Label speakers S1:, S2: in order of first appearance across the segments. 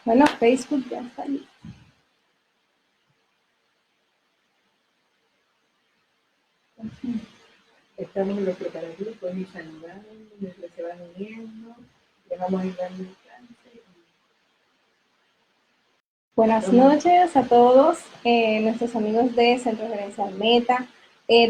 S1: Bueno, Facebook ya está ahí.
S2: Estamos en los preparativos, pueden ir saludando, mientras se van uniendo, le vamos a ir dando alcance.
S1: Buenas noches a todos, nuestros amigos de Centro Gerencial Meta,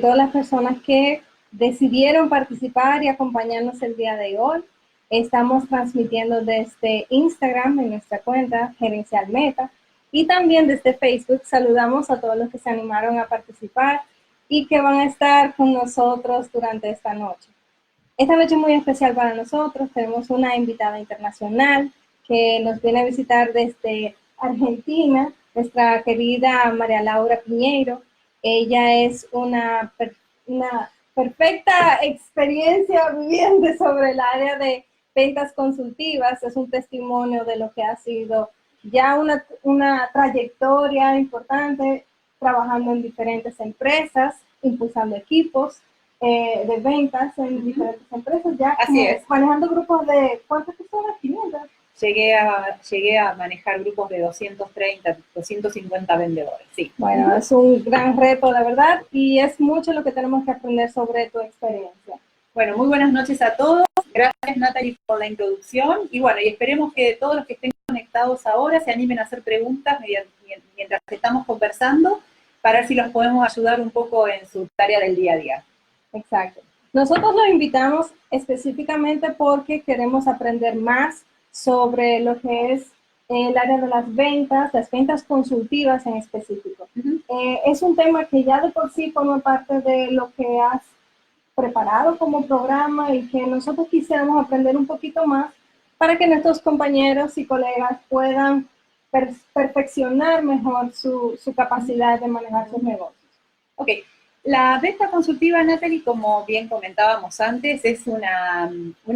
S1: todas las personas que decidieron participar y acompañarnos el día de hoy. Estamos transmitiendo desde Instagram en nuestra cuenta Gerencial Meta y también desde Facebook. Saludamos a todos los que se animaron a participar y que van a estar con nosotros durante esta noche. Esta noche es muy especial para nosotros. Tenemos una invitada internacional que nos viene a visitar desde Argentina, nuestra querida María Laura Piñeiro. Ella es una perfecta experiencia viviente sobre el área de ventas consultivas. Es un testimonio de lo que ha sido ya una trayectoria importante trabajando en diferentes empresas, impulsando equipos de ventas en diferentes empresas, ya
S2: Así es.
S1: Manejando grupos de, ¿cuántas personas? 500.
S2: Llegué a manejar grupos de 230, 250 vendedores, sí.
S1: Bueno, es un gran reto, la verdad, y es mucho lo que tenemos que aprender sobre tu experiencia.
S2: Bueno, muy buenas noches a todos. Gracias, Natalie, por la introducción. Y bueno, y esperemos que todos los que estén conectados ahora se animen a hacer preguntas mientras estamos conversando, para ver si los podemos ayudar un poco en su tarea del día a día.
S1: Exacto. Nosotros los invitamos específicamente porque queremos aprender más sobre lo que es el área de las ventas consultivas en específico. Es un tema que ya de por sí forma parte de lo que has preparado como programa y que nosotros quisiéramos aprender un poquito más para que nuestros compañeros y colegas puedan perfeccionar mejor su capacidad de manejar sus negocios.
S2: Ok. La venta consultiva, Natalie, como bien comentábamos antes, es una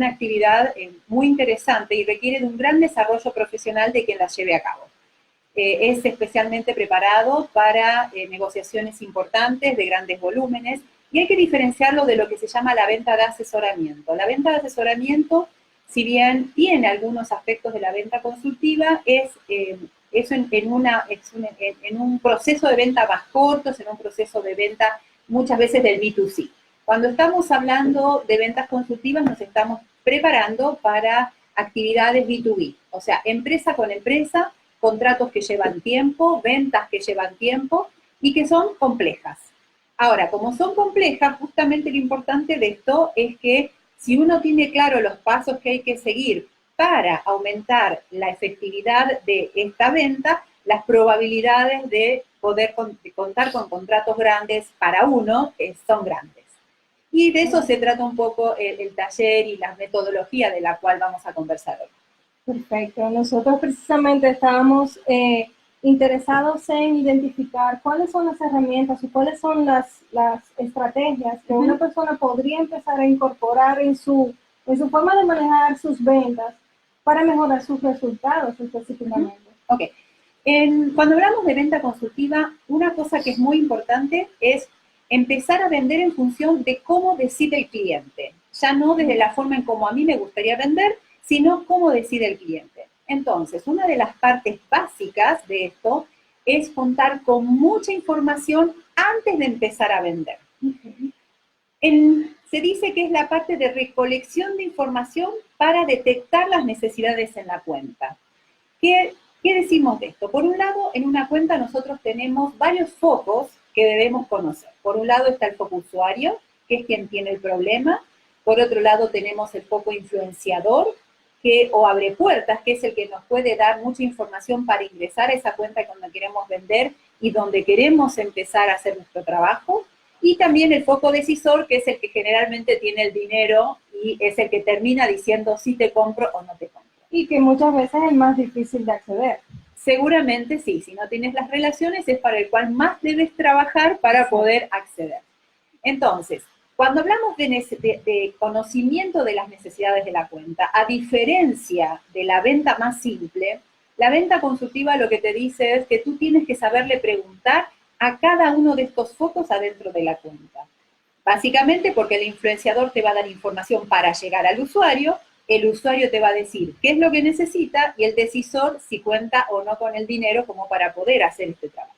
S2: actividad muy interesante y requiere de un gran desarrollo profesional de quien la lleve a cabo. Es especialmente preparado para negociaciones importantes de grandes volúmenes y hay que diferenciarlo de lo que se llama la venta de asesoramiento. La venta de asesoramiento, si bien tiene algunos aspectos de la venta consultiva, es en un proceso de venta más corto, en un proceso de venta muchas veces del B2C. Cuando estamos hablando de ventas consultivas, nos estamos preparando para actividades B2B, o sea, empresa con empresa, contratos que llevan tiempo, ventas que llevan tiempo y que son complejas. Ahora, como son complejas, justamente lo importante de esto es que si uno tiene claro los pasos que hay que seguir para aumentar la efectividad de esta venta, las probabilidades de poder contar con contratos grandes para uno son grandes. Y de eso se trata un poco el taller y la metodología de la cual vamos a conversar hoy.
S1: Perfecto. Nosotros precisamente estábamos interesados en identificar cuáles son las herramientas y cuáles son las estrategias que una persona podría empezar a incorporar en su forma de manejar sus ventas para mejorar sus resultados específicamente.
S2: Ok. Cuando hablamos de venta consultiva, una cosa que es muy importante es empezar a vender en función de cómo decide el cliente. Ya no desde la forma en cómo a mí me gustaría vender, sino cómo decide el cliente. Entonces, una de las partes básicas de esto es contar con mucha información antes de empezar a vender. Se dice que es la parte de recolección de información para detectar las necesidades en la cuenta. ¿Qué decimos de esto? Por un lado, en una cuenta nosotros tenemos varios focos que debemos conocer. Por un lado está el foco usuario, que es quien tiene el problema. Por otro lado tenemos el foco influenciador, o abre puertas, que es el que nos puede dar mucha información para ingresar a esa cuenta cuando queremos vender y donde queremos empezar a hacer nuestro trabajo. Y también el foco decisor, que es el que generalmente tiene el dinero y es el que termina diciendo si te compro o no te compro.
S1: Y que muchas veces es más difícil de acceder.
S2: Seguramente sí, si no tienes las relaciones es para el cual más debes trabajar para poder acceder. Entonces, cuando hablamos de conocimiento de las necesidades de la cuenta, a diferencia de la venta más simple, la venta consultiva lo que te dice es que tú tienes que saberle preguntar a cada uno de estos focos adentro de la cuenta. Básicamente porque el influenciador te va a dar información para llegar al usuario, el usuario te va a decir qué es lo que necesita y el decisor si cuenta o no con el dinero como para poder hacer este trabajo.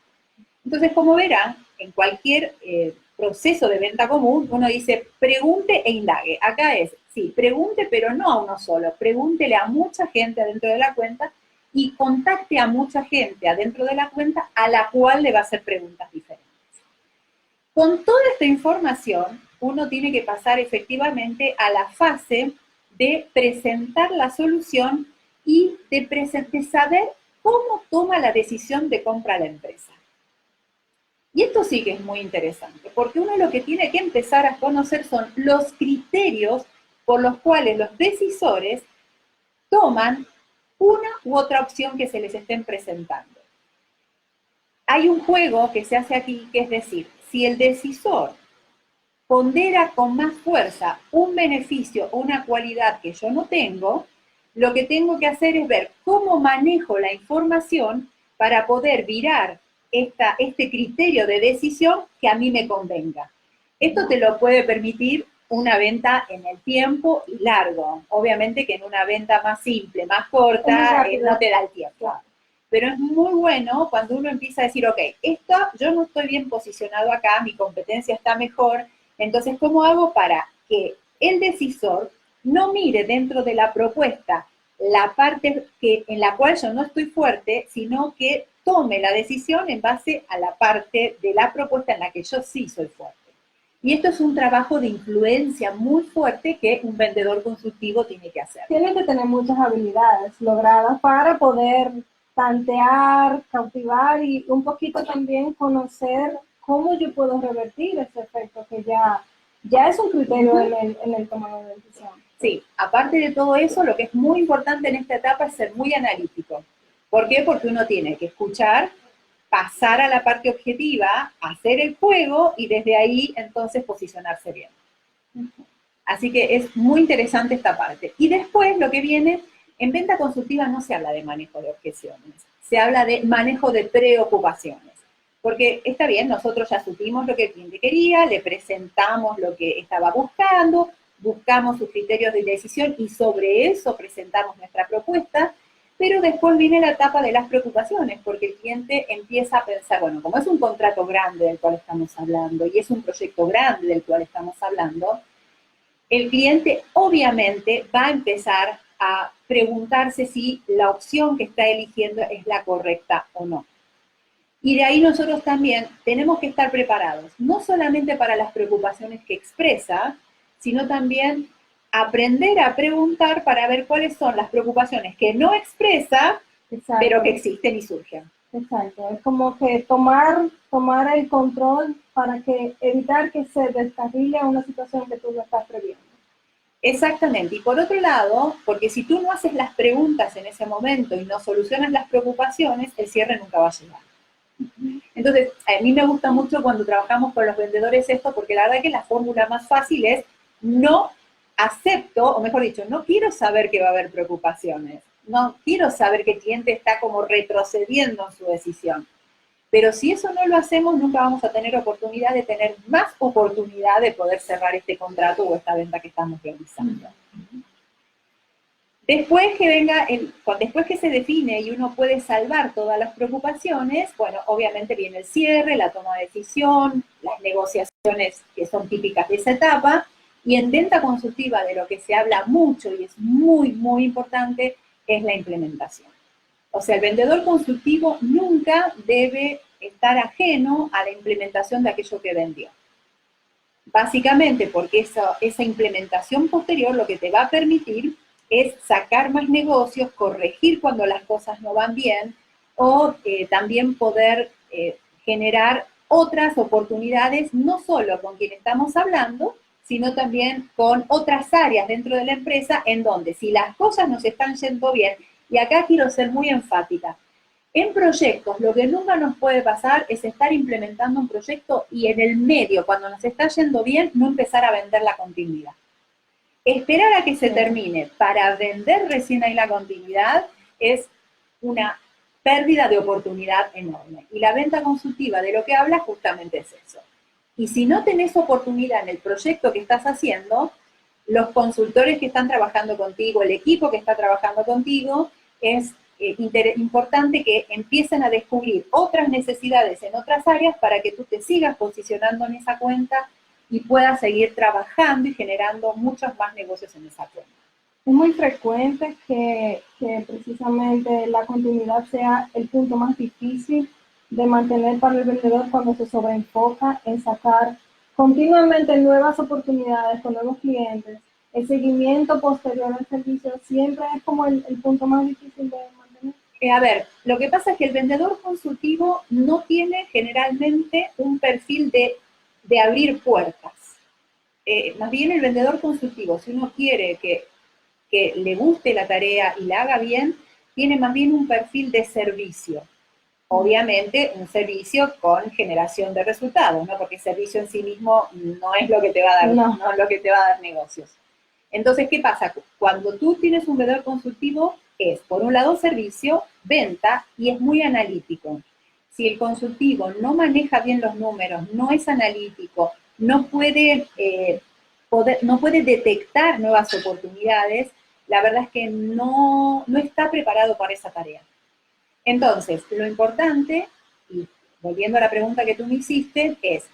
S2: Entonces, como verán, en cualquier proceso de venta común, uno dice pregunte e indague. Acá es, sí, pregunte, pero no a uno solo. Pregúntele a mucha gente adentro de la cuenta y contacte a mucha gente adentro de la cuenta a la cual le va a hacer preguntas diferentes. Con toda esta información, uno tiene que pasar efectivamente a la fase de presentar la solución y de saber cómo toma la decisión de compra la empresa. Y esto sí que es muy interesante, porque uno lo que tiene que empezar a conocer son los criterios por los cuales los decisores toman una u otra opción que se les estén presentando. Hay un juego que se hace aquí, que es decir, si el decisor pondera con más fuerza un beneficio o una cualidad que yo no tengo, lo que tengo que hacer es ver cómo manejo la información para poder virar este criterio de decisión que a mí me convenga. Esto te lo puede permitir una venta en el tiempo y largo. Obviamente que en una venta más simple, más corta, no te da el tiempo. Pero es muy bueno cuando uno empieza a decir, ok, yo no estoy bien posicionado acá, mi competencia está mejor, entonces, ¿cómo hago para que el decisor no mire dentro de la propuesta la parte en la cual yo no estoy fuerte, sino que tome la decisión en base a la parte de la propuesta en la que yo sí soy fuerte? Y esto es un trabajo de influencia muy fuerte que un vendedor consultivo tiene que hacer.
S1: Tiene que tener muchas habilidades logradas para poder tantear, cautivar y un poquito también conocer cómo yo puedo revertir ese efecto que ya es un criterio en el tomado de decisión.
S2: Sí, aparte de todo eso, lo que es muy importante en esta etapa es ser muy analítico. ¿Por qué? Porque uno tiene que escuchar, pasar a la parte objetiva, hacer el juego y desde ahí entonces posicionarse bien. Así que es muy interesante esta parte. Y después lo que viene, en venta consultiva no se habla de manejo de objeciones, se habla de manejo de preocupaciones. Porque está bien, nosotros ya supimos lo que el cliente quería, le presentamos lo que estaba buscando, buscamos sus criterios de decisión y sobre eso presentamos nuestra propuesta, pero después viene la etapa de las preocupaciones, porque el cliente empieza a pensar, bueno, como es un contrato grande del cual estamos hablando y es un proyecto grande del cual estamos hablando, el cliente obviamente va a empezar a preguntarse si la opción que está eligiendo es la correcta o no. Y de ahí nosotros también tenemos que estar preparados, no solamente para las preocupaciones que expresa, sino también aprender a preguntar para ver cuáles son las preocupaciones que no expresa, exacto, pero que existen y surgen.
S1: Exacto, es como que tomar el control para evitar que se descarrile una situación que tú no estás previendo.
S2: Exactamente, y por otro lado, porque si tú no haces las preguntas en ese momento y no solucionas las preocupaciones, el cierre nunca va a llegar. Entonces, a mí me gusta mucho cuando trabajamos con los vendedores esto, porque la verdad que la fórmula más fácil es no acepto, o mejor dicho, no quiero saber que va a haber preocupaciones, no quiero saber que el cliente está como retrocediendo en su decisión. Pero si eso no lo hacemos, nunca vamos a tener oportunidad de tener más oportunidad de poder cerrar este contrato o esta venta que estamos realizando. Después después que se define y uno puede salvar todas las preocupaciones, bueno, obviamente viene el cierre, la toma de decisión, las negociaciones que son típicas de esa etapa, y en venta consultiva de lo que se habla mucho y es muy, muy importante es la implementación. O sea, el vendedor consultivo nunca debe estar ajeno a la implementación de aquello que vendió. Básicamente porque esa implementación posterior lo que te va a permitir es sacar más negocios, corregir cuando las cosas no van bien o también poder generar otras oportunidades, no solo con quien estamos hablando, sino también con otras áreas dentro de la empresa en donde si las cosas nos están yendo bien, y acá quiero ser muy enfática, en proyectos lo que nunca nos puede pasar es estar implementando un proyecto y en el medio, cuando nos está yendo bien, no empezar a vender la continuidad. Esperar a que se termine para vender recién ahí la continuidad es una pérdida de oportunidad enorme. Y la venta consultiva de lo que habla justamente es eso. Y si no tenés oportunidad en el proyecto que estás haciendo, los consultores que están trabajando contigo, el equipo que está trabajando contigo, es importante que empiecen a descubrir otras necesidades en otras áreas para que tú te sigas posicionando en esa cuenta y puedas seguir trabajando y generando muchos más negocios en esa cuenta.
S1: Es muy frecuente que precisamente la continuidad sea el punto más difícil de mantener para el vendedor cuando se sobreenfoca en sacar continuamente nuevas oportunidades con nuevos clientes. El seguimiento posterior al servicio siempre es como el punto más difícil de mantener.
S2: A ver, lo que pasa es que el vendedor consultivo no tiene generalmente un perfil de abrir puertas. Más bien el vendedor consultivo, si uno quiere que le guste la tarea y la haga bien, tiene más bien un perfil de servicio. Obviamente, un servicio con generación de resultados, ¿no? Porque el servicio en sí mismo no es lo que te va a dar, no es lo que te va a dar negocios. Entonces, ¿qué pasa? Cuando tú tienes un vendedor consultivo, es, por un lado, servicio, venta, y es muy analítico. Si el consultivo no maneja bien los números, no es analítico, no puede detectar nuevas oportunidades, la verdad es que no está preparado para esa tarea. Entonces, lo importante, y volviendo a la pregunta que tú me hiciste, es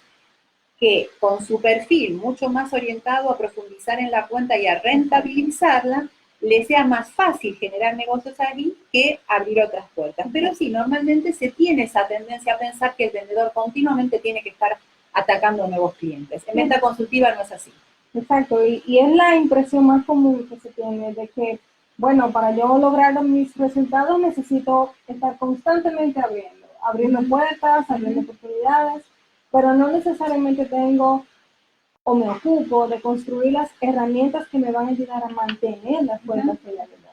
S2: que con su perfil mucho más orientado a profundizar en la cuenta y a rentabilizarla, le sea más fácil generar negocios allí que abrir otras puertas. Pero sí, normalmente se tiene esa tendencia a pensar que el vendedor continuamente tiene que estar atacando nuevos clientes. En venta consultiva no es así.
S1: Exacto, y es la impresión más común que se tiene de que, bueno, para yo lograr mis resultados necesito estar constantemente abriendo puertas, abriendo oportunidades, pero no necesariamente tengo o me ocupo de construir las herramientas que me van a ayudar a mantener las puertas que ya tengo.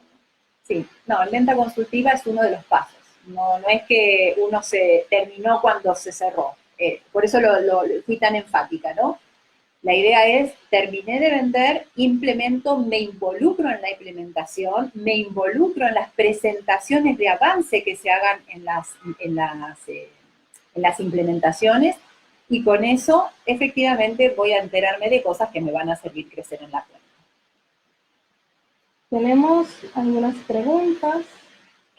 S2: Sí, no, en venta consultiva es uno de los pasos. No es que uno se terminó cuando se cerró. Por eso lo fui tan enfática, ¿no? La idea es, terminé de vender, implemento, me involucro en la implementación, me involucro en las presentaciones de avance que se hagan en las implementaciones, y con eso efectivamente voy a enterarme de cosas que me van a servir crecer en la cuenta.
S1: Tenemos algunas preguntas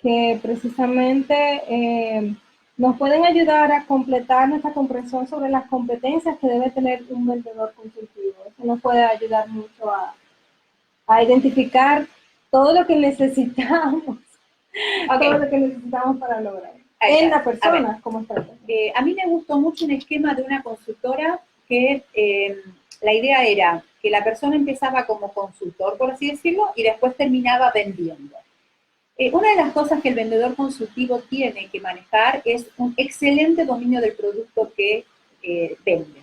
S1: que precisamente nos pueden ayudar a completar nuestra comprensión sobre las competencias que debe tener un vendedor consultivo. Eso nos puede ayudar mucho a identificar todo lo que necesitamos, todo lo que necesitamos para lograr. En la persona, como estrategia.
S2: A mí me gustó mucho un esquema de una consultora que la idea era que la persona empezaba como consultor, por así decirlo, y después terminaba vendiendo. Una de las cosas que el vendedor consultivo tiene que manejar es un excelente dominio del producto que vende.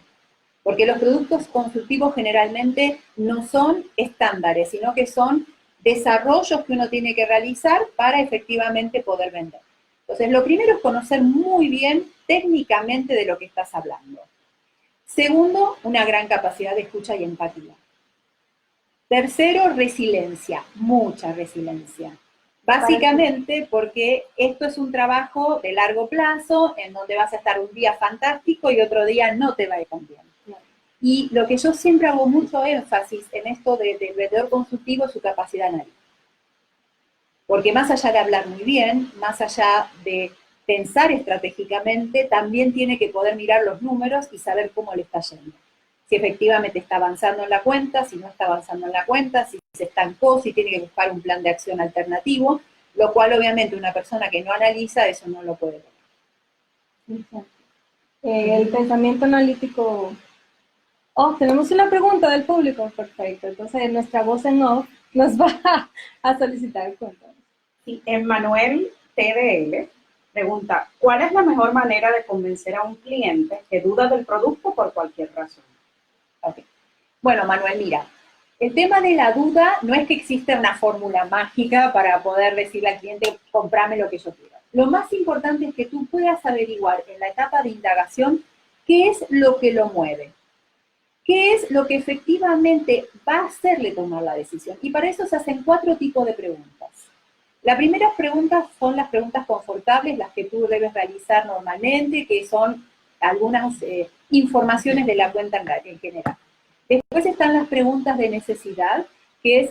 S2: Porque los productos consultivos generalmente no son estándares, sino que son desarrollos que uno tiene que realizar para efectivamente poder vender. Entonces, lo primero es conocer muy bien técnicamente de lo que estás hablando. Segundo, una gran capacidad de escucha y empatía. Tercero, resiliencia, mucha resiliencia. Básicamente porque esto es un trabajo de largo plazo, en donde vas a estar un día fantástico y otro día no te va a ir tan bien. Y lo que yo siempre hago mucho énfasis en esto del vendedor consultivo es su capacidad analítica. Porque más allá de hablar muy bien, más allá de pensar estratégicamente, también tiene que poder mirar los números y saber cómo le está yendo. Si efectivamente está avanzando en la cuenta, si no está avanzando en la cuenta, si se estancó, si tiene que buscar un plan de acción alternativo, lo cual obviamente una persona que no analiza eso no lo puede ver.
S1: El pensamiento analítico. Oh, tenemos una pregunta del público, perfecto. Entonces nuestra voz en off nos va a solicitar cuentas.
S3: Sí, Emmanuel TDL pregunta, ¿cuál es la mejor manera de convencer a un cliente que duda del producto por cualquier razón?
S2: Okay. Bueno, Manuel, mira, el tema de la duda no es que exista una fórmula mágica para poder decirle al cliente, comprame lo que yo quiera. Lo más importante es que tú puedas averiguar en la etapa de indagación qué es lo que lo mueve, qué es lo que efectivamente va a hacerle tomar la decisión. Y para eso se hacen 4 tipos de preguntas. Las primeras preguntas son las preguntas confortables, las que tú debes realizar normalmente, que son algunas informaciones de la cuenta en general. Después están las preguntas de necesidad, que es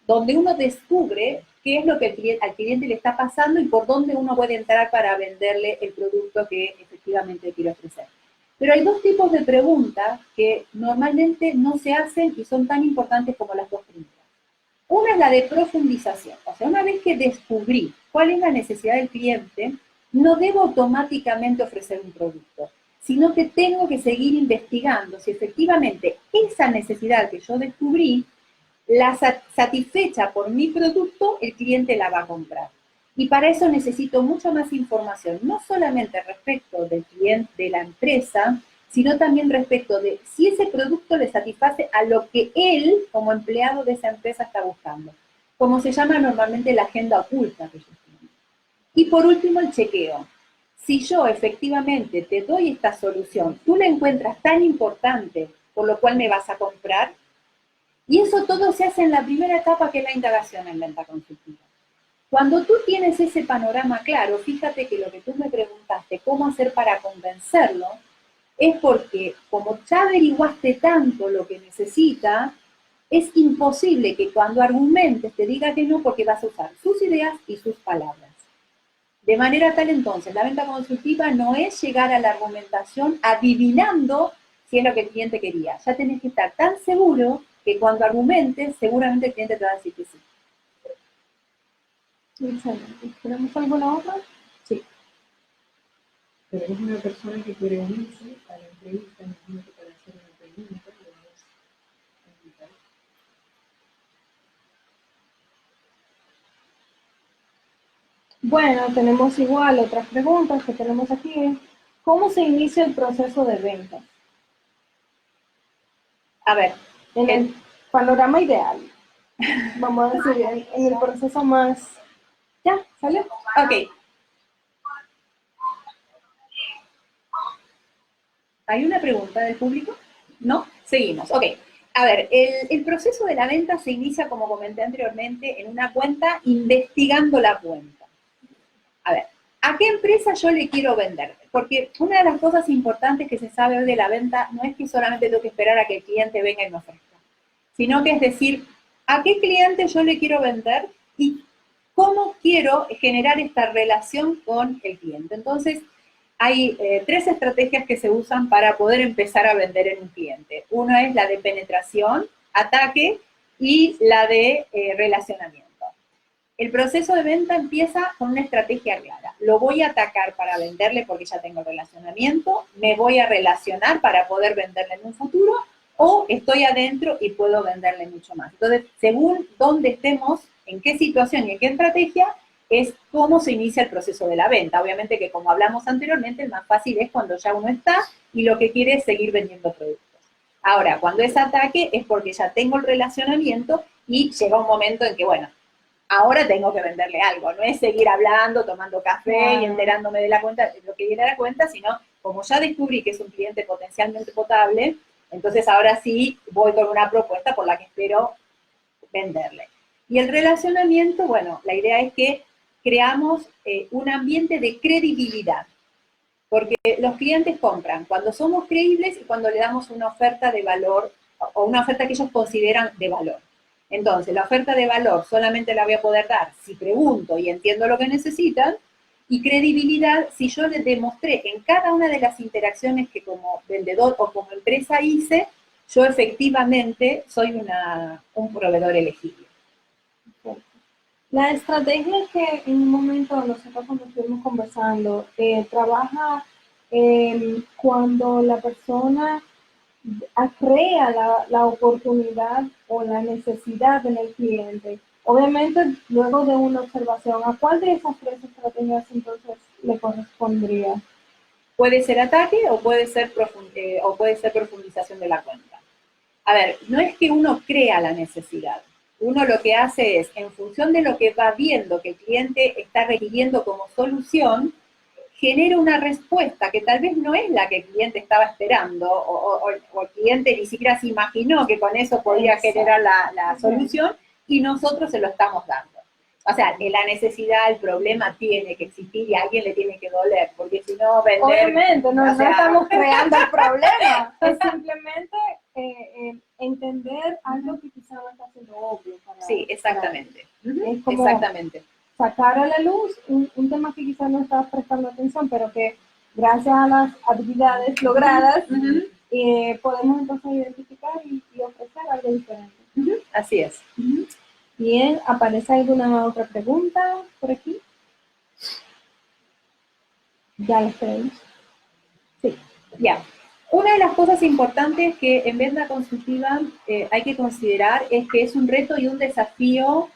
S2: donde uno descubre qué es lo que al cliente le está pasando y por dónde uno puede entrar para venderle el producto que efectivamente quiere ofrecer. Pero hay dos tipos de preguntas que normalmente no se hacen y son tan importantes como las dos primeras. Una es la de profundización, o sea, una vez que descubrí cuál es la necesidad del cliente, no debo automáticamente ofrecer un producto, sino que tengo que seguir investigando si efectivamente esa necesidad que yo descubrí, la satisfecha por mi producto, el cliente la va a comprar. Y para eso necesito mucha más información, no solamente respecto del cliente, de la empresa, sino también respecto de si ese producto le satisface a lo que él, como empleado de esa empresa, está buscando. Como se llama normalmente la agenda oculta que ellos tienen. Y por último, el chequeo. Si yo efectivamente te doy esta solución, tú la encuentras tan importante, por lo cual me vas a comprar, y eso todo se hace en la primera etapa, que es la indagación en venta consultiva. Cuando tú tienes ese panorama claro, fíjate que lo que tú me preguntaste, cómo hacer para convencerlo, es porque como ya averiguaste tanto lo que necesita, es imposible que cuando argumentes te diga que no, porque vas a usar sus ideas y sus palabras. De manera tal, entonces, la venta consultiva no es llegar a la argumentación adivinando si es lo que el cliente quería. Ya tenés que estar tan seguro que cuando argumentes, seguramente el cliente te va a decir que sí.
S1: Excelente. ¿Tenemos alguna otra?
S2: Sí.
S4: Tenemos una persona que quiere unirse a la entrevista, imagino que para hacer una pregunta, lo vamos a invitar.
S1: Bueno, tenemos igual otras preguntas que tenemos aquí. ¿Cómo se inicia el proceso de venta?
S2: A ver,
S1: En el panorama ideal, vamos a decir, en el proceso más... ¿Ya? ¿Salió?
S2: ok. ¿Hay una pregunta del público? ¿No? Seguimos. Ok. A ver, el proceso de la venta se inicia, como comenté anteriormente, en una cuenta, investigando la cuenta. A ver, ¿a qué empresa yo le quiero vender? Porque una de las cosas importantes que se sabe hoy de la venta no es que solamente tengo que esperar a que el cliente venga y me ofrezca, sino que es decir, ¿a qué cliente yo le quiero vender y cómo quiero generar esta relación con el cliente? Entonces, hay tres estrategias que se usan para poder empezar a vender en un cliente. Una es la de penetración, ataque y la de relacionamiento. El proceso de venta empieza con una estrategia clara. Lo voy a atacar para venderle porque ya tengo relacionamiento, me voy a relacionar para poder venderle en un futuro, o estoy adentro y puedo venderle mucho más. Entonces, según dónde estemos, en qué situación y en qué estrategia, es cómo se inicia el proceso de la venta. Obviamente que, como hablamos anteriormente, el más fácil es cuando ya uno está y lo que quiere es seguir vendiendo productos. Ahora, cuando es ataque es porque ya tengo el relacionamiento y llega un momento en que, bueno, ahora tengo que venderle algo. No es seguir hablando, tomando café y enterándome de la cuenta, de lo que viene a la cuenta, sino como ya descubrí que es un cliente potencialmente potable, entonces ahora sí voy con una propuesta por la que espero venderle. Y el relacionamiento, bueno, la idea es que creamos un ambiente de credibilidad, porque los clientes compran cuando somos creíbles y cuando le damos una oferta de valor o una oferta que ellos consideran de valor. Entonces, la oferta de valor solamente la voy a poder dar si pregunto y entiendo lo que necesitan, y credibilidad si yo les demostré en cada una de las interacciones que como vendedor o como empresa hice, yo efectivamente soy un proveedor elegible.
S1: La estrategia que en un momento nosotros cuando estuvimos conversando, trabaja cuando la persona crea la oportunidad o la necesidad en el cliente. Obviamente, luego de una observación, ¿a cuál de esas tres estrategias entonces le correspondría?
S2: Puede ser ataque o puede ser profundización de la cuenta. A ver, no es que uno crea la necesidad. Uno lo que hace es, en función de lo que va viendo que el cliente está requiriendo como solución, genera una respuesta que tal vez no es la que el cliente estaba esperando, o el cliente ni siquiera se imaginó que con eso podía generar la solución, y nosotros se lo estamos dando. O sea, la necesidad, el problema tiene que existir y a alguien le tiene que doler, porque si no vender...
S1: Obviamente, no estamos creando el problema, es simplemente entender algo que quizá no está siendo obvio.
S2: Sí, exactamente.
S1: Es como
S2: exactamente.
S1: sacar a la luz un tema que quizá no estabas prestando atención, pero que gracias a las habilidades logradas podemos entonces identificar y ofrecer algo diferente.
S2: Así es.
S1: Bien, ¿aparece alguna otra pregunta por aquí? Ya las tenemos. Sí.
S2: Ya. Una de las cosas importantes que en venta consultiva hay que considerar es que es un reto y un desafío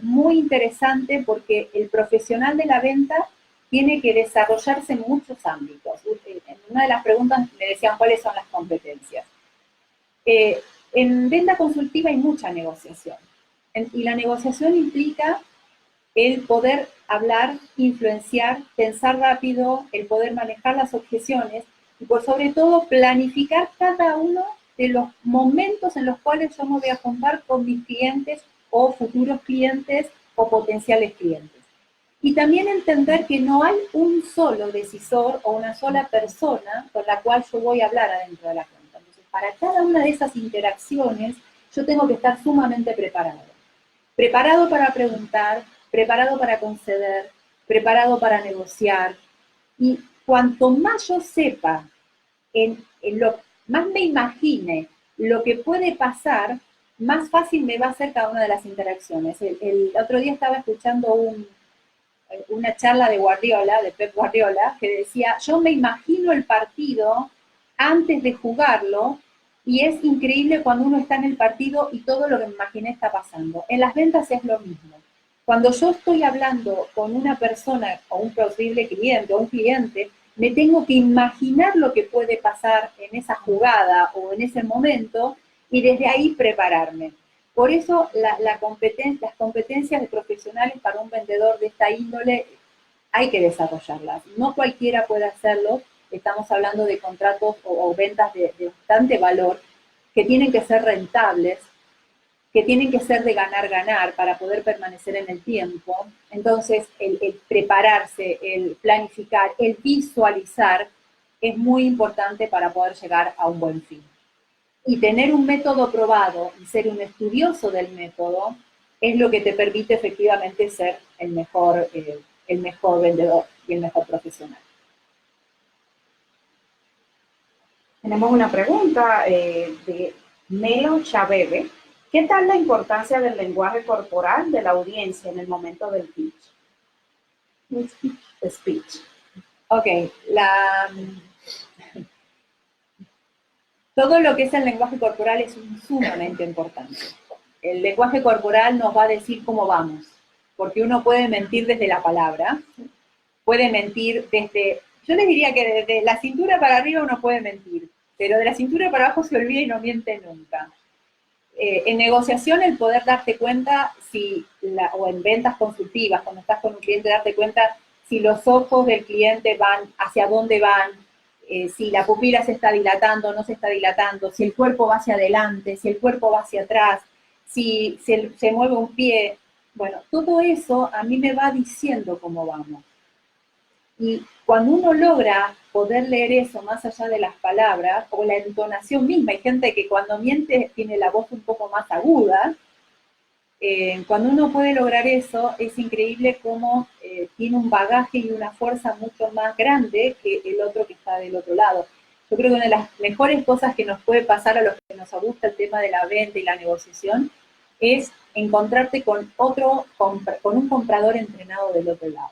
S2: muy interesante porque el profesional de la venta tiene que desarrollarse en muchos ámbitos. En una de las preguntas me decían cuáles son las competencias. En venta consultiva hay mucha negociación. Y la negociación implica el poder hablar, influenciar, pensar rápido, el poder manejar las objeciones y por sobre todo planificar cada uno de los momentos en los cuales yo me voy a juntar con mis clientes o futuros clientes o potenciales clientes. Y también entender que no hay un solo decisor o una sola persona con la cual yo voy a hablar adentro de la cuenta. Entonces, para cada una de esas interacciones, yo tengo que estar sumamente preparado. Preparado para preguntar, preparado para conceder, preparado para negociar. Y cuanto más yo sepa, más me imagine lo que puede pasar, más fácil me va a ser cada una de las interacciones. El otro día estaba escuchando una charla de Guardiola, de Pep Guardiola, que decía, yo me imagino el partido antes de jugarlo, y es increíble cuando uno está en el partido y todo lo que me imaginé está pasando. En las ventas es lo mismo. Cuando yo estoy hablando con una persona o un posible cliente o un cliente, me tengo que imaginar lo que puede pasar en esa jugada o en ese momento y desde ahí prepararme. Por eso las competencias de profesionales para un vendedor de esta índole hay que desarrollarlas. No cualquiera puede hacerlo. Estamos hablando de contratos o ventas de bastante valor que tienen que ser rentables, que tienen que ser de ganar-ganar para poder permanecer en el tiempo. Entonces, el prepararse, el planificar, el visualizar es muy importante para poder llegar a un buen fin. Y tener un método probado y ser un estudioso del método es lo que te permite efectivamente ser el mejor vendedor y el mejor profesional.
S3: Tenemos una pregunta de Melo Chabebe. ¿Qué tal la importancia del lenguaje corporal de la audiencia en el momento del pitch? Speech.
S2: Ok, todo lo que es el lenguaje corporal es sumamente importante. El lenguaje corporal nos va a decir cómo vamos, porque uno puede mentir desde la palabra, puede mentir desde, yo les diría que desde la cintura para arriba uno puede mentir, pero de la cintura para abajo se olvida y no miente nunca. En negociación el poder darte cuenta o en ventas consultivas, cuando estás con un cliente, darte cuenta si los ojos del cliente van, hacia dónde van, si la pupila se está dilatando o no se está dilatando, si el cuerpo va hacia adelante, si el cuerpo va hacia atrás, si se mueve un pie. Bueno, todo eso a mí me va diciendo cómo vamos. Y cuando uno logra poder leer eso más allá de las palabras, o la entonación misma, hay gente que cuando miente tiene la voz un poco más aguda, cuando uno puede lograr eso, es increíble cómo tiene un bagaje y una fuerza mucho más grande que el otro que está del otro lado. Yo creo que una de las mejores cosas que nos puede pasar a los que nos gusta el tema de la venta y la negociación es encontrarte con un comprador entrenado del otro lado.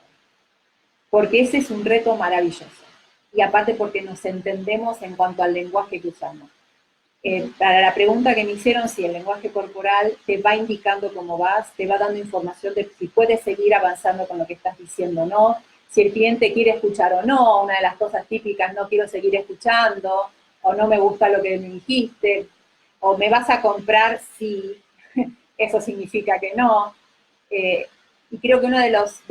S2: Porque ese es un reto maravilloso. Y aparte porque nos entendemos en cuanto al lenguaje que usamos. Para la pregunta que me hicieron, si el lenguaje corporal te va indicando cómo vas, te va dando información de si puedes seguir avanzando con lo que estás diciendo o no, si el cliente quiere escuchar o no, una de las cosas típicas, no quiero seguir escuchando, o no me gusta lo que me dijiste, o me vas a comprar si eso significa que no. Y creo que uno de los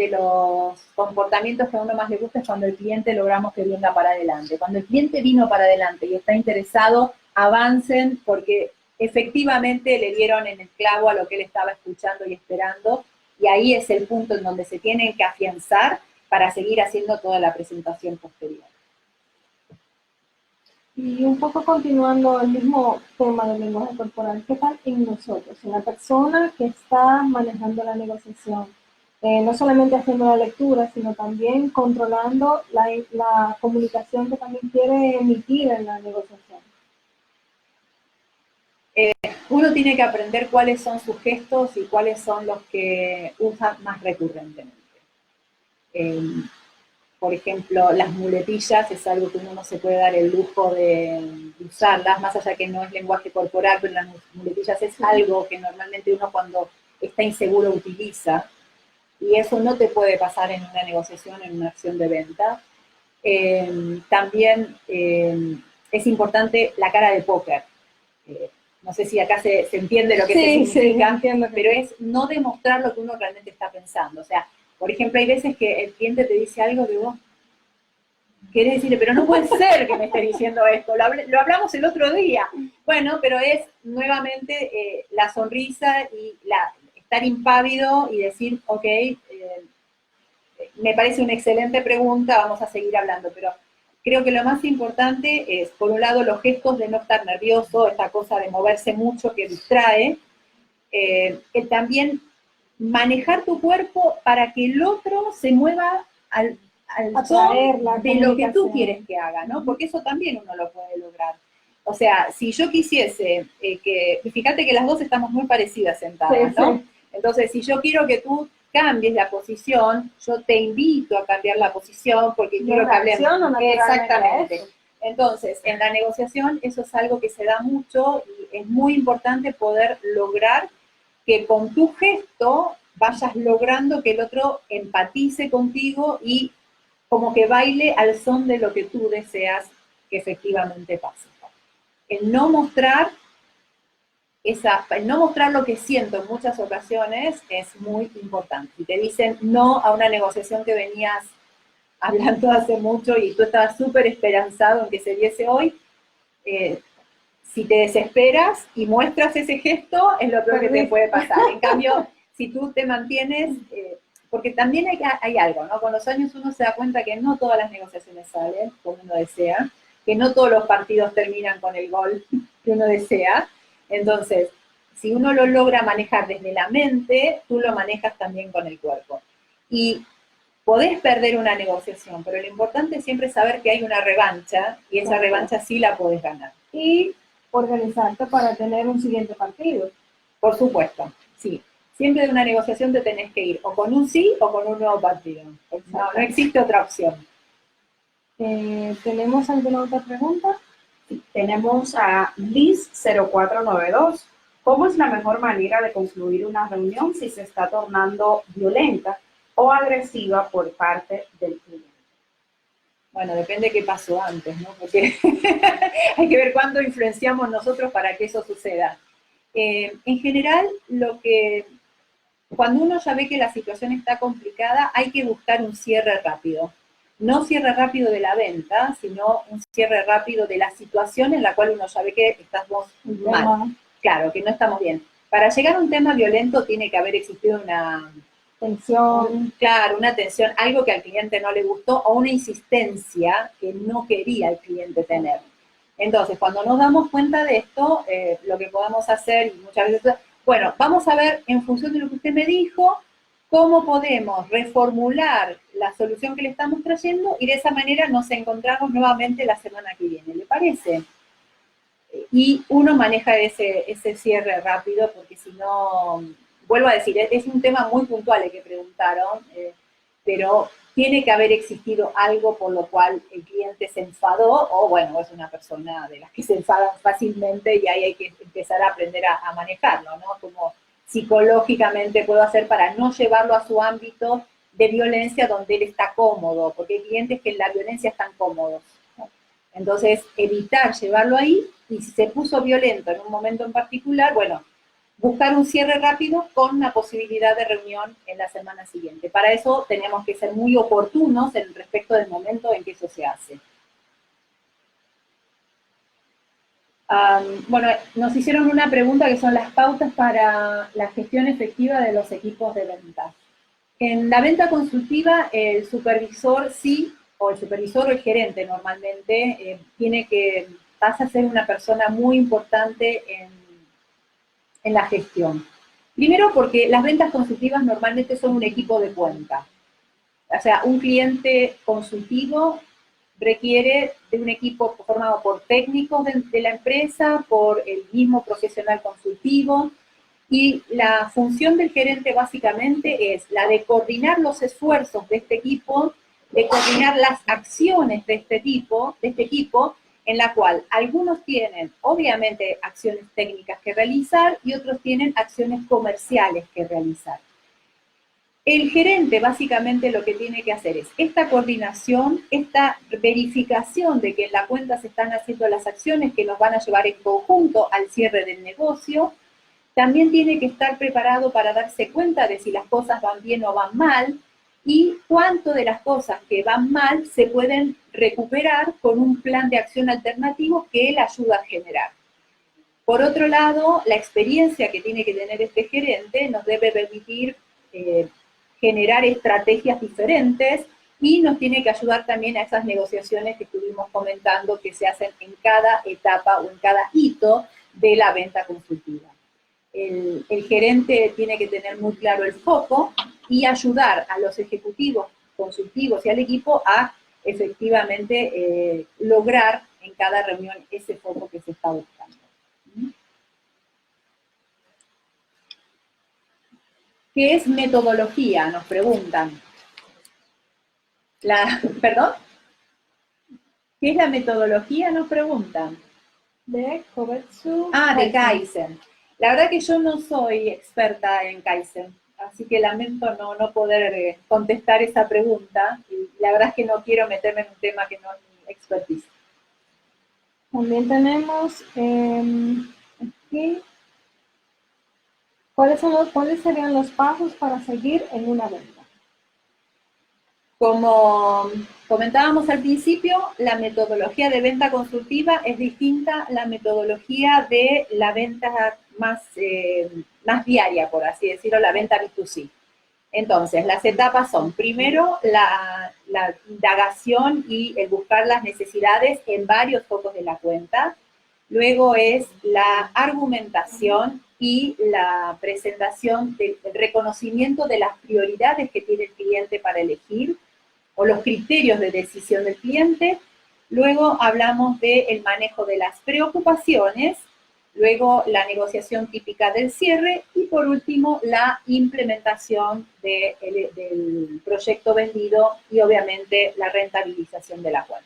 S2: comportamientos que a uno más le gusta es cuando el cliente logramos que venga para adelante. Cuando el cliente vino para adelante y está interesado, avancen porque efectivamente le dieron en el clavo a lo que él estaba escuchando y esperando, y ahí es el punto en donde se tienen que afianzar para seguir haciendo toda la presentación posterior.
S1: Y un poco continuando el mismo tema del lenguaje corporal, ¿qué tal en nosotros, en la persona que está manejando la negociación? No solamente haciendo la lectura, sino también controlando la comunicación que también quiere emitir en la negociación.
S2: Uno tiene que aprender cuáles son sus gestos y cuáles son los que usan más recurrentemente. Eh, por ejemplo, las muletillas es algo que uno no se puede dar el lujo de usarlas, más allá que no es lenguaje corporal, pero las muletillas es algo que normalmente uno cuando está inseguro utiliza, y eso no te puede pasar en una negociación, en una acción de venta. También es importante la cara de póker. No sé si acá se entiende lo que
S1: Sí,
S2: significa,
S1: sí,
S2: pero es no demostrar lo que uno realmente está pensando. O sea, por ejemplo, hay veces que el cliente te dice algo que vos querés decirle, pero no puede ser que me esté diciendo esto, lo hablamos el otro día. Bueno, pero es nuevamente la sonrisa y estar impávido y decir, ok, me parece una excelente pregunta, vamos a seguir hablando, pero creo que lo más importante es, por un lado, los gestos de no estar nervioso, esta cosa de moverse mucho que distrae, también manejar tu cuerpo para que el otro se mueva al son de lo que tú quieres que haga, ¿no? Porque eso también uno lo puede lograr. O sea, si yo quisiese fíjate que las dos estamos muy parecidas sentadas, ¿no? Sí. Entonces, si yo quiero que tú cambies la posición, yo te invito a cambiar la posición porque quiero que hablemos. Exactamente. Entonces, en la negociación eso es algo que se da mucho y es muy importante poder lograr que con tu gesto vayas logrando que el otro empatice contigo y como que baile al son de lo que tú deseas que efectivamente pase. El no mostrar lo que siento en muchas ocasiones es muy importante. Si te dicen no a una negociación que venías hablando hace mucho y tú estabas súper esperanzado en que se diese hoy, si te desesperas y muestras ese gesto, es lo peor que te puede pasar. En cambio, si tú te mantienes, porque también hay algo, ¿no? Con los años uno se da cuenta que no todas las negociaciones salen como uno desea, que no todos los partidos terminan con el gol que uno desea. Entonces, si uno lo logra manejar desde la mente, tú lo manejas también con el cuerpo. Y podés perder una negociación, pero lo importante es siempre saber que hay una revancha, y esa revancha sí la podés ganar.
S1: Y organizarte para tener un siguiente partido.
S2: Por supuesto, sí. Siempre de una negociación te tenés que ir o con un sí o con un nuevo partido. No existe otra opción.
S1: ¿Tenemos alguna otra pregunta?
S3: Sí, tenemos a Liz0492. ¿Cómo es la mejor manera de concluir una reunión si se está tornando violenta o agresiva por parte del cliente?
S2: Bueno, depende qué pasó antes, ¿no? Porque hay que ver cuándo influenciamos nosotros para que eso suceda. En general, cuando uno ya ve que la situación está complicada, hay que buscar un cierre rápido. No cierre rápido de la venta, sino un cierre rápido de la situación en la cual uno ya ve que estamos mal. Claro, que no estamos bien. Para llegar a un tema violento tiene que haber existido una
S1: tensión.
S2: Claro, una tensión, algo que al cliente no le gustó o una insistencia que no quería el cliente tener. Entonces, cuando nos damos cuenta de esto, lo que podemos hacer, y muchas veces, bueno, vamos a ver en función de lo que usted me dijo, cómo podemos reformular la solución que le estamos trayendo y de esa manera nos encontramos nuevamente la semana que viene. ¿Le parece? Y uno maneja ese cierre rápido porque si no, vuelvo a decir, es un tema muy puntual el que preguntaron, pero tiene que haber existido algo por lo cual el cliente se enfadó o bueno, es una persona de las que se enfadan fácilmente y ahí hay que empezar a aprender a manejarlo, ¿no? Como psicológicamente puedo hacer para no llevarlo a su ámbito de violencia donde él está cómodo, porque hay clientes que en la violencia están cómodos, ¿no? Entonces, evitar llevarlo ahí y si se puso violento en un momento en particular, bueno, buscar un cierre rápido con una posibilidad de reunión en la semana siguiente. Para eso tenemos que ser muy oportunos en respecto del momento en que eso se hace. Bueno, nos hicieron una pregunta que son las pautas para la gestión efectiva de los equipos de venta. En la venta consultiva, el supervisor sí, o el supervisor o el gerente normalmente, tiene que vas a ser una persona muy importante en la gestión. Primero porque las ventas consultivas normalmente son un equipo de cuenta. O sea, un cliente consultivo requiere de un equipo formado por técnicos de la empresa, por el mismo profesional consultivo, y la función del gerente básicamente es la de coordinar los esfuerzos de este equipo, de coordinar las acciones de este equipo, en la cual algunos tienen obviamente acciones técnicas que realizar y otros tienen acciones comerciales que realizar. El gerente básicamente lo que tiene que hacer es esta coordinación, esta verificación de que en la cuenta se están haciendo las acciones que nos van a llevar en conjunto al cierre del negocio. También tiene que estar preparado para darse cuenta de si las cosas van bien o van mal y cuánto de las cosas que van mal se pueden recuperar con un plan de acción alternativo que él ayuda a generar. Por otro lado, la experiencia que tiene que tener este gerente nos debe permitir generar estrategias diferentes y nos tiene que ayudar también a esas negociaciones que estuvimos comentando que se hacen en cada etapa o en cada hito de la venta consultiva. El gerente tiene que tener muy claro el foco y ayudar a los ejecutivos consultivos y al equipo a efectivamente lograr en cada reunión ese foco que se está buscando. ¿Qué es metodología? Nos preguntan. ¿Perdón? ¿Qué es la metodología? Nos preguntan.
S1: De Kovetsu.
S2: De Kaizen. La verdad que yo no soy experta en Kaizen, así que lamento no poder contestar esa pregunta. Y la verdad es que no quiero meterme en un tema que no es mi expertise.
S1: También tenemos aquí. ¿Cuáles serían los pasos para seguir en una venta?
S2: Como comentábamos al principio, la metodología de venta consultiva es distinta a la metodología de la venta más diaria, por así decirlo, la venta B2C. Entonces, las etapas son, primero, la indagación y el buscar las necesidades en varios focos de la cuenta. Luego es la argumentación y la presentación del reconocimiento de las prioridades que tiene el cliente para elegir o los criterios de decisión del cliente. Luego hablamos del manejo de las preocupaciones, luego la negociación típica del cierre y por último la implementación del proyecto vendido y obviamente la rentabilización de la cuenta.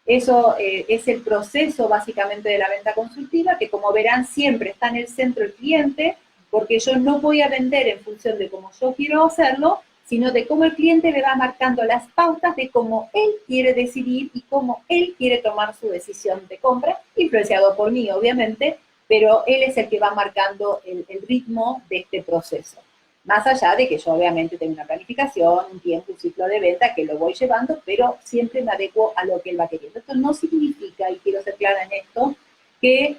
S2: Eso es el proceso básicamente de la venta consultiva, que como verán siempre está en el centro el cliente, porque yo no voy a vender en función de cómo yo quiero hacerlo, sino de cómo el cliente me va marcando las pautas de cómo él quiere decidir y cómo él quiere tomar su decisión de compra, influenciado por mí obviamente, pero él es el que va marcando el ritmo de este proceso. Más allá de que yo obviamente tengo una planificación, un tiempo, un ciclo de venta que lo voy llevando, pero siempre me adecuo a lo que él va queriendo. Esto no significa, y quiero ser clara en esto, que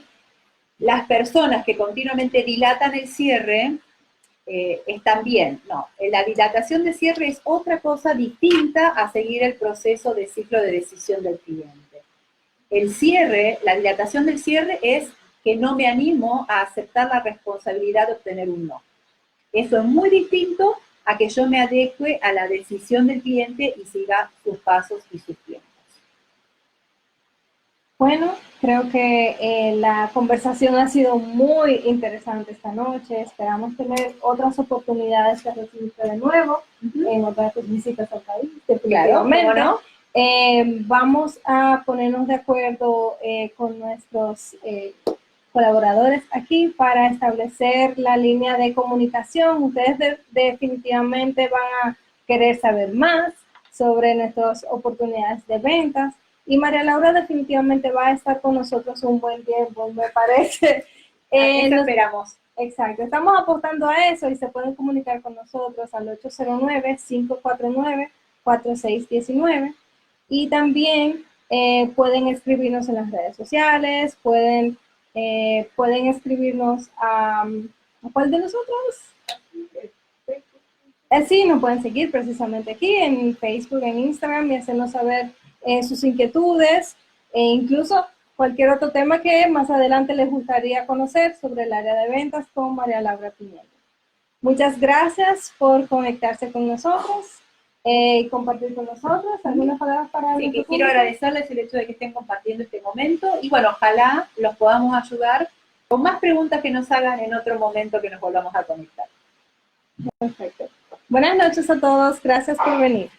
S2: las personas que continuamente dilatan el cierre están bien. No, la dilatación de cierre es otra cosa distinta a seguir el proceso de ciclo de decisión del cliente. El cierre, la dilatación del cierre es que no me animo a aceptar la responsabilidad de obtener un no. Eso es muy distinto a que yo me adecue a la decisión del cliente y siga sus pasos y sus tiempos.
S1: Bueno, creo que la conversación ha sido muy interesante esta noche. Esperamos tener otras oportunidades de recibirte de nuevo en otras visitas al país.
S2: Claro, ¿cómo no?
S1: Vamos a ponernos de acuerdo con nuestros colaboradores aquí para establecer la línea de comunicación. Ustedes definitivamente van a querer saber más sobre nuestras oportunidades de ventas. Y María Laura definitivamente va a estar con nosotros un buen tiempo, me parece.
S2: Eso esperamos.
S1: Exacto, estamos apostando a eso y se pueden comunicar con nosotros al 809-549-4619 y también pueden escribirnos en las redes sociales, pueden escribirnos ¿a cuál de nosotros? Sí, nos pueden seguir precisamente aquí en Facebook, en Instagram y hacernos saber sus inquietudes e incluso cualquier otro tema que más adelante les gustaría conocer sobre el área de ventas con María Laura Piñero. Muchas gracias por conectarse con nosotros y compartir con nosotros. ¿Algunas palabras para
S2: Sí,
S1: nuestro
S2: que quiero
S1: público?
S2: agradecerles el hecho de que estén compartiendo este momento y bueno, ojalá los podamos ayudar con más preguntas que nos hagan en otro momento que nos volvamos a conectar.
S1: Perfecto. Buenas noches a todos. Gracias por venir.